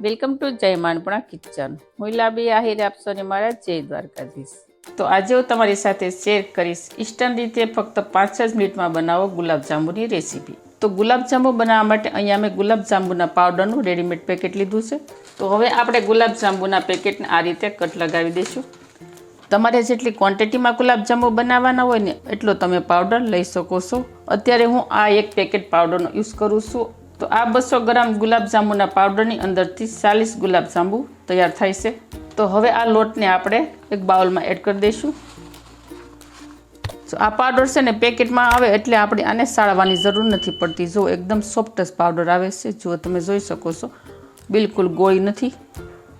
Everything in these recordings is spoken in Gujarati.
વેલકમ ટુ જય માનપણા કિચન. હું લાબી આહિર આપશો ને મારા જય દ્વારકાધીશ. તો આજે હું તમારી સાથે શેર કરીશ ઇન્સ્ટન્ટ રીતે ફક્ત 5 જ મિનિટમાં બનાવો ગુલાબજાંબુની રેસીપી. તો ગુલાબજાંબુ બનાવવા માટે અહીંયા મેં ગુલાબજાંબુના પાવડરનું રેડીમેડ પેકેટ લીધું છે. તો હવે આપણે ગુલાબજાંબુના પેકેટને આ રીતે કટ લગાવી દઈશું. તમારે જેટલી ક્વોન્ટિટીમાં ગુલાબજાંબુ બનાવવાના હોય ને એટલો તમે પાવડર લઈ શકો છો. અત્યારે હું આ એક પેકેટ પાવડરનો યુઝ કરું છું. તો આ 200 ગ્રામ ગુલાબજાંબુના પાવડરની અંદરથી 40 ગુલાબજાંબુ તૈયાર થાય છે. તો હવે આ લોટને આપણે એક બાઉલમાં એડ કરી દઈશું. તો આ પાવડર છે ને પેકેટમાં આવે એટલે આપણે આને સાળવાની જરૂર નથી પડતી. જો એકદમ સોફ્ટ પાવડર આવે છે, જો તમે જોઈ શકો છો, બિલકુલ ગોળી નથી.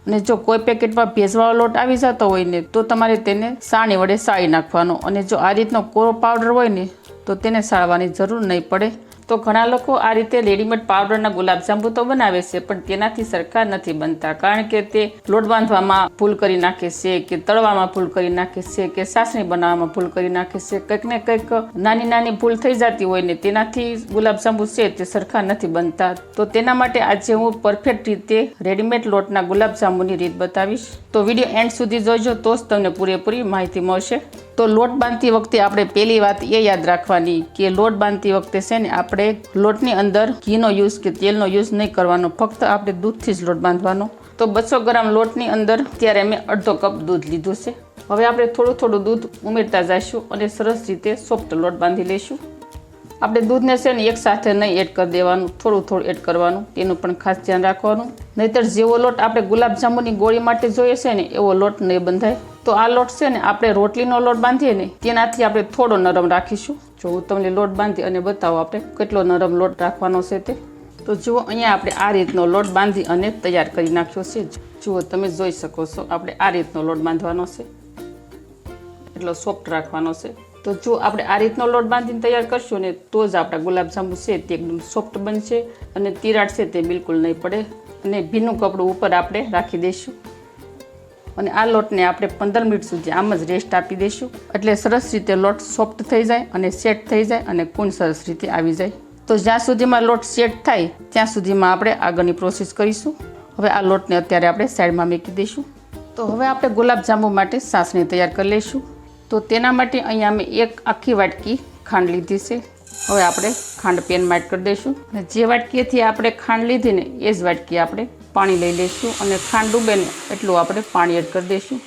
અને જો કોઈ પેકેટમાં ભેજવાળો લોટ આવી જતો હોય ને તો તમારે તેને સાણી વડે સાળી નાખવાનો. અને જો આ રીતનો કોરો પાવડર હોય ને તો તેને સાળવાની જરૂર નહીં પડે. તો ઘણા લોકો આ રીતે રેડીમેડ પાવડરના ગુલાબજાંબુ તો બનાવે છે, પણ તેનાથી સરખા નથી બનતા. કારણ કે તે લોટ બાંધવામાં ભૂલ કરી નાખે છે, કે તળવામાં ભૂલ કરી નાખે છે, કે સાસણી બનાવવામાં ભૂલ કરી નાખે છે. કંઈક ને કંઈક નાની નાની ભૂલ થઈ જતી હોય ને તેનાથી ગુલાબજાંબુ છે તે સરખા નથી બનતા. તો તેના માટે આજે હું પરફેક્ટ રીતે રેડીમેડ લોટના ગુલાબજાંબુની રીત બતાવીશ. તો વિડીયો એન્ડ સુધી જોજો તો જ તમને પૂરેપૂરી માહિતી મળશે. તો લોટ બાંધતી વખતે આપણે પહેલી વાત એ યાદ રાખવાની કે લોટ બાંધતી વખતે છે ને આપણે લોટની અંદર ઘીનો યુઝ કે તેલનો યુઝ નહીં કરવાનો. ફક્ત આપણે દૂધથી જ લોટ બાંધવાનો. તો 200 ગ્રામ લોટની અંદર ત્યારે મેં અડધો કપ દૂધ લીધું છે. હવે આપણે થોડું થોડું દૂધ ઉમેરતા જઈશું અને સરસ રીતે સોફ્ટ લોટ બાંધી લઈશું. આપણે દૂધને છે ને એક સાથે નહીં એડ કરી દેવાનું, થોડું થોડું એડ કરવાનું, તેનું પણ ખાસ ધ્યાન રાખવાનું. નહીંતર જેવો લોટ આપણે ગુલાબજાંબુની ગોળી માટે જોઈએ છે ને એવો લોટ નહીં બંધાય. તો આ લોટ છે ને આપણે રોટલીનો લોટ બાંધીએ ને તેનાથી આપણે થોડો નરમ રાખીશું. જો હું તમને લોટ બાંધી અને બતાવો આપણે કેટલો નરમ લોટ રાખવાનો છે તે. તો જુઓ અહીંયા આપણે આ રીતનો લોટ બાંધી અને તૈયાર કરી નાખ્યો છે. જુઓ તમે જોઈ શકો છો, આપણે આ રીતનો લોટ બાંધવાનો છે, એટલો સોફ્ટ રાખવાનો છે. તો જો આપણે આ રીતનો લોટ બાંધીને તૈયાર કરશું ને તો જ આપણા ગુલાબજાંબુ છે તે એકદમ સોફ્ટ બનશે અને તિરાડ છે તે બિલકુલ નહીં પડે. અને ભીનું કપડું ઉપર આપણે રાખી દઈશું અને આ લોટને આપણે 15 મિનિટ સુધી આમ જ રેસ્ટ આપી દઈશું. એટલે સરસ રીતે લોટ સોફ્ટ થઈ જાય અને સેટ થઈ જાય અને કૂણ સરસ રીતે આવી જાય. તો જ્યાં સુધીમાં લોટ સેટ થાય ત્યાં સુધીમાં આપણે આગળની પ્રોસેસ કરીશું. હવે આ લોટને અત્યારે આપણે સાઈડમાં મૂકી દઈશું. તો હવે આપણે ગુલાબજાંબુ માટે સાસણી તૈયાર કરી લઈશું. તો તેના માટે અહીંયા અમે એક આખી વાટકી ખાંડ લીધી છે. હવે આપણે ખાંડ પેનમાં એડ કરી દઈશું અને જે વાટકીથી આપણે ખાંડ લીધી ને એ જ વાટકી આપણે પાણી લઈ લઈશું અને ખાંડ ડૂબે ને એટલું આપણે પાણી એડ કરી દઈશું.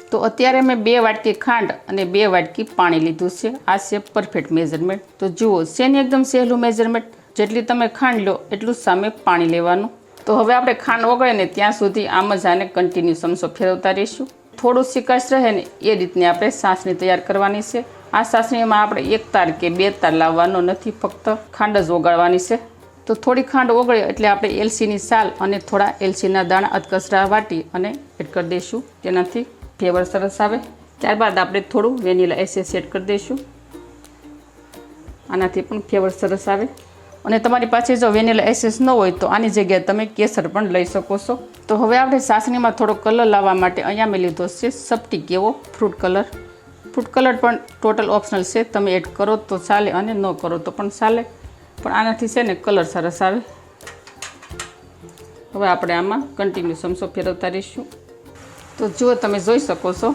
તો અત્યારે મેં 2 વાટકી ખાંડ અને 2 વાટકી પાણી લીધું છે. આ છે પરફેક્ટ મેઝરમેન્ટ. તો જુઓ છે ને એકદમ સહેલું મેઝરમેન્ટ. જેટલી તમે ખાંડ લો એટલું સામે પાણી લેવાનું. તો હવે આપણે ખાંડ ઓગળે ને ત્યાં સુધી આમ જ આને કન્ટિન્યુ ચમચો ફેરવતા રહીશું. થોડું સિકાશ રહે ને એ રીતની આપણે સાસણી તૈયાર કરવાની છે. આ સાસણીમાં આપણે 1 તાર કે 2 તાર લાવવાનો નથી, ફક્ત ખાંડ જ ઓગાળવાની છે. તો થોડી ખાંડ ઓગળે એટલે આપણે એલચીની સાલ અને થોડા એલચીના દાણા અધકચરા વાટી અને એડ કરી દઈશું. તેનાથી ફ્લેવર સરસ આવે. ત્યારબાદ આપણે થોડું વેનીલા એસેન્સ એડ કરી દઈશું. આનાથી પણ ફ્લેવર સરસ આવે. અને તમારી પાસે જો વેનીલા એસેન્સ ન હોય તો આની જગ્યાએ તમે કેસર પણ લઈ શકો છો. તો હવે આપણે સાસણીમાં થોડો કલર લાવવા માટે અહીંયા મેં લીધો છે સપટી કેવો ફ્રૂટ કલર. ફ્રૂટ કલર પણ ટોટલ ઓપ્શનલ છે, તમે એડ કરો તો ચાલે અને ન કરો તો પણ ચાલે, પણ આનાથી છે ને કલર સરસ આવે. હવે આપણે આમાં કન્ટિન્યુ ચમચો ફેરવતા રહીશું. તો જુઓ તમે જોઈ શકો છો.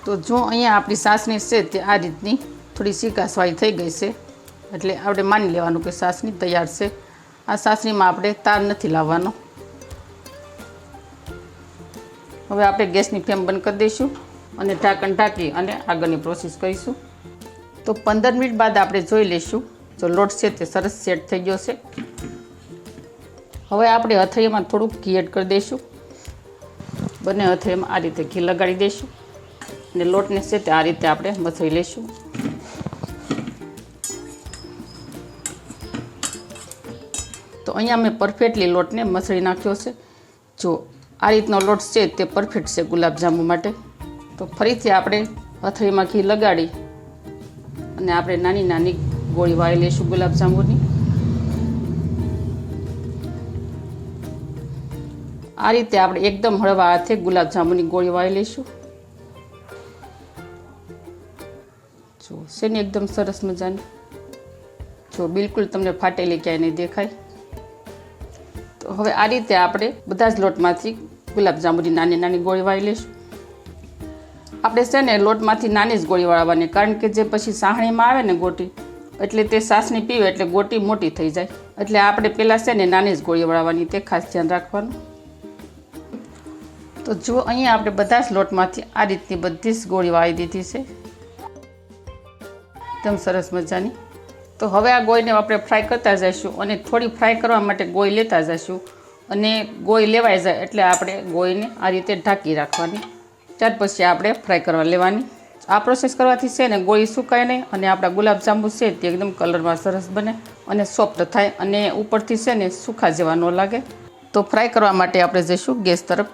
તો જો અહીંયા આપણી સાસણી છે તે આ રીતની થોડી સિકાસવાળી થઈ ગઈ છે. એટલે આપણે માની લેવાનું કે સાસણી તૈયાર છે. આ સાસણીમાં આપણે તાર નથી લાવવાનો. હવે આપણે ગેસની ફ્લેમ બંધ કરી દઈશું અને ઢાંકણ ઢાંકી અને આગળની પ્રોસેસ કરીશું. તો 15 મિનિટ બાદ આપણે જોઈ લઈશું. જો લોટ છે તે સરસ સેટ થઈ ગયો છે. હવે આપણે હથેળીમાં થોડુંક ઘી એડ કરી દઈશું. બંને હથેળીમાં આ રીતે ઘી લગાડી દઈશું અને લોટને છે તે આ રીતે આપણે મસળી લઈશું. તો અહીંયા મેં પરફેક્ટલી લોટને મસળી નાખ્યો છે. જો આ રીતનો લોટ છે તે પરફેક્ટ છે ગુલાબજાંબુ માટે. તો ફરીથી આપણે હથેળીમાં ઘી લગાડી અને આપણે નાની નાની ગોળી વાળી લઈશું ગુલાબજાંબુની. આ રીતે આપણે એકદમ હળવા હાથે ગુલાબજાંબુની ગોળી વાળી લઈશું. જો છે ને એકદમ સરસ મજાની. જો બિલકુલ તમને ફાટેલી ક્યાંય નહીં દેખાય. તો હવે આ રીતે આપણે બધા જ લોટમાંથી ગુલાબજાંબુની નાની નાની ગોળી વાળી લઈશું. આપણે છે ને લોટમાંથી નાની જ ગોળી વાળવાની, કારણ કે જે પછી સાહણીમાં આવે ને ગોટી, એટલે તે સાસણી પીવે એટલે ગોટી મોટી થઈ જાય. એટલે આપણે પહેલાં છે ને નાની જ ગોળી વાળવાની, તે ખાસ ધ્યાન રાખવાનું. તો જો અહીંયા આપણે બધા જ લોટમાંથી આ રીતની બધી જ ગોળી વાળી દીધી છે, એકદમ સરસ મજાની. તો હવે આ ગોળીને આપણે ફ્રાય કરતા જઈશું, અને થોડી ફ્રાય કરવા માટે ગોળી લેતા જઈશું. અને ગોળી લેવાઈ જાય એટલે આપણે ગોળીને આ રીતે ઢાંકી રાખવાની, ત્યાર પછી આપણે ફ્રાય કરવા લેવાની. આ પ્રોસેસ કરવાથી છે ને ગોળી સુકાય નહીં, અને આપણા ગુલાબજાંબુ છે તે એકદમ કલરમાં સરસ બને અને સોફ્ટ થાય, અને ઉપરથી છે ને સૂકા જેવા ન લાગે. તો ફ્રાય કરવા માટે આપણે જઈશું ગેસ તરફ.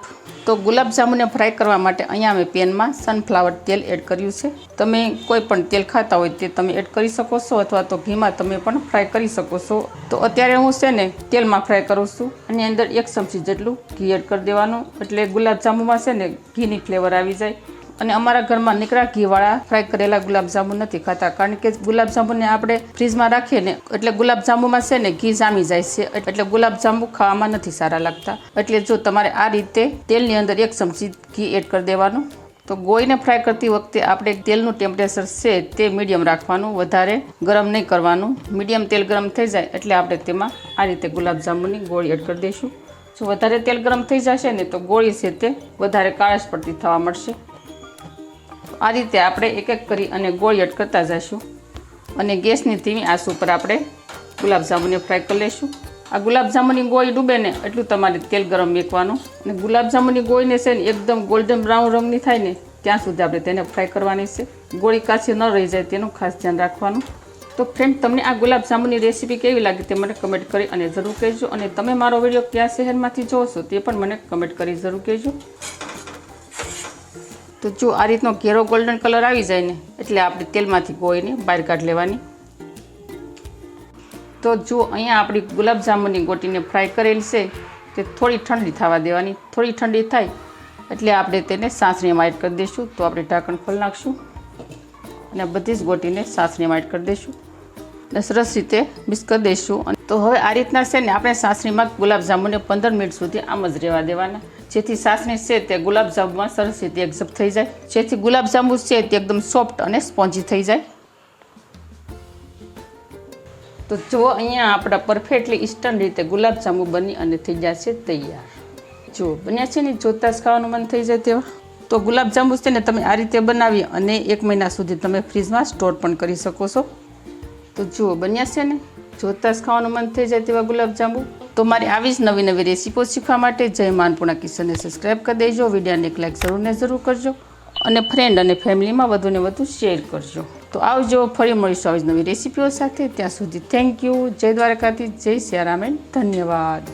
તો ગુલાબજાંબુને ફ્રાય કરવા માટે અહીંયા અમે પેનમાં સનફ્લાવર તેલ એડ કર્યું છે. તમે કોઈ પણ તેલ ખાતા હોય તે તમે એડ કરી શકો છો, અથવા તો ઘીમાં તમે પણ ફ્રાય કરી શકો છો. તો અત્યારે હું છે ને તેલમાં ફ્રાય કરું છું. આની અંદર 1 ચમચી જેટલું ઘી એડ કરી દેવાનું, એટલે ગુલાબજાંબુમાં છે ને ઘીની ફ્લેવર આવી જાય. અને અમારા ઘરમાં નીકળા ઘીવાળા ફ્રાય કરેલા ગુલાબજાંબુ નથી ખાતા, કારણ કે ગુલાબજાંબુને આપણે ફ્રીજમાં રાખીએ ને એટલે ગુલાબજાંબુમાં છે ને ઘી જામી જાય છે, એટલે ગુલાબજાંબુ ખાવામાં નથી સારા લાગતા. એટલે જો તમારે આ રીતે તેલની અંદર 1 ચમચી ઘી એડ કરી દેવાનું. તો ગોળીને ફ્રાય કરતી વખતે આપણે તેલનું ટેમ્પરેચર છે તે મીડિયમ રાખવાનું, વધારે ગરમ નહીં કરવાનું. મીડિયમ તેલ ગરમ થઈ જાય એટલે આપણે તેમાં આ રીતે ગુલાબજાંબુની ગોળી એડ કરી દઈશું. જો વધારે તેલ ગરમ થઈ જશે ને તો ગોળી છે તે વધારે કાળશ પડતી થવા મળશે. આ રીતે આપણે એક એક કરી અને ગોળી એડ કરતા જઈશું, અને ગેસની ધીમી આંચ ઉપર આપણે ગુલાબજાંબુને ફ્રાય કરી લઈશું. આ ગુલાબજાંબુની ગોળી ડૂબે ને એટલું તમારે તેલ ગરમ મૂકવાનું, અને ગુલાબજાંબુની ગોળીને છે ને એકદમ ગોલ્ડન બ્રાઉન રંગની થાય ને ત્યાં સુધી આપણે તેને ફ્રાય કરવાની છે. ગોળી કાચી ન રહી જાય તેનું ખાસ ધ્યાન રાખવાનું. તો ફ્રેન્ડ, તમને આ ગુલાબજાંબુની રેસીપી કેવી લાગી તે મને કમેન્ટ કરી અને જરૂર કહેજો. અને તમે મારો વિડીયો કયા શહેરમાંથી જોવો છો તે પણ મને કમેન્ટ કરી જરૂર કહેજો. તો જો આ રીતનો ઘેરો ગોલ્ડન કલર આવી જાય ને એટલે આપણે તેલમાંથી ગોળીને બહાર કાઢી લેવાની. તો જો અહીંયા આપણી ગુલાબજાંબુની ગોટીને ફ્રાય કરેલી છે તે થોડી ઠંડી થવા દેવાની. થોડી ઠંડી થાય એટલે આપણે તેને સાસણીમાં એડ કરી દઈશું. તો આપણે ઢાંકણ ખોલી નાખશું અને બધી જ ગોટીને સાસણીમાં એડ કરી દઈશું અને સરસ રીતે મિક્સ કરી દઈશું. તો હવે આ રીતના છે ને આપણે સાસણીમાં ગુલાબજાંબુને 15 મિનિટ સુધી આમ જ રહેવા દેવાના, જેથી સાસણી છે તે ગુલાબજાંબુમાં સરસ રીતે એક્ઝેપ્ટ થઈ જાય, જેથી ગુલાબજાંબુ છે તે એકદમ સોફ્ટ અને સ્પોન્જી થઈ જાય. તો જો અહીંયા આપણા પરફેક્ટલી ઇન્સ્ટન્ટ રીતે ગુલાબજાંબુ બની અને થઈ ગયા છે તૈયાર. જો બન્યા છે ને જોતાં જ ખાવાનું મન થઈ જાય તેવા. તો ગુલાબજાંબુ છે ને તમે આ રીતે બનાવી અને 1 મહિના સુધી તમે ફ્રીજમાં સ્ટોર પણ કરી શકો છો. તો જુઓ બન્યા છે ને જોતાં જ ખાવાનું મન થઈ જાય તેવા ગુલાબજાંબુ. તો મારી આવી જ નવી નવી રેસીપીઓ શીખવા માટે જય મા અન્નપૂર્ણા કિચનને સબસ્ક્રાઈબ કરી દેજો. વિડીયોને એક લાઈક જરૂર કરજો, અને ફ્રેન્ડ અને ફેમિલીમાં વધુને વધુ શેર કરજો. તો આવજો, ફરી મળીશું આવી જ નવી રેસીપીઓ સાથે. ત્યાં સુધી થેન્ક યુ. જય દ્વારકાથી, જય સિયારામ, ધન્યવાદ.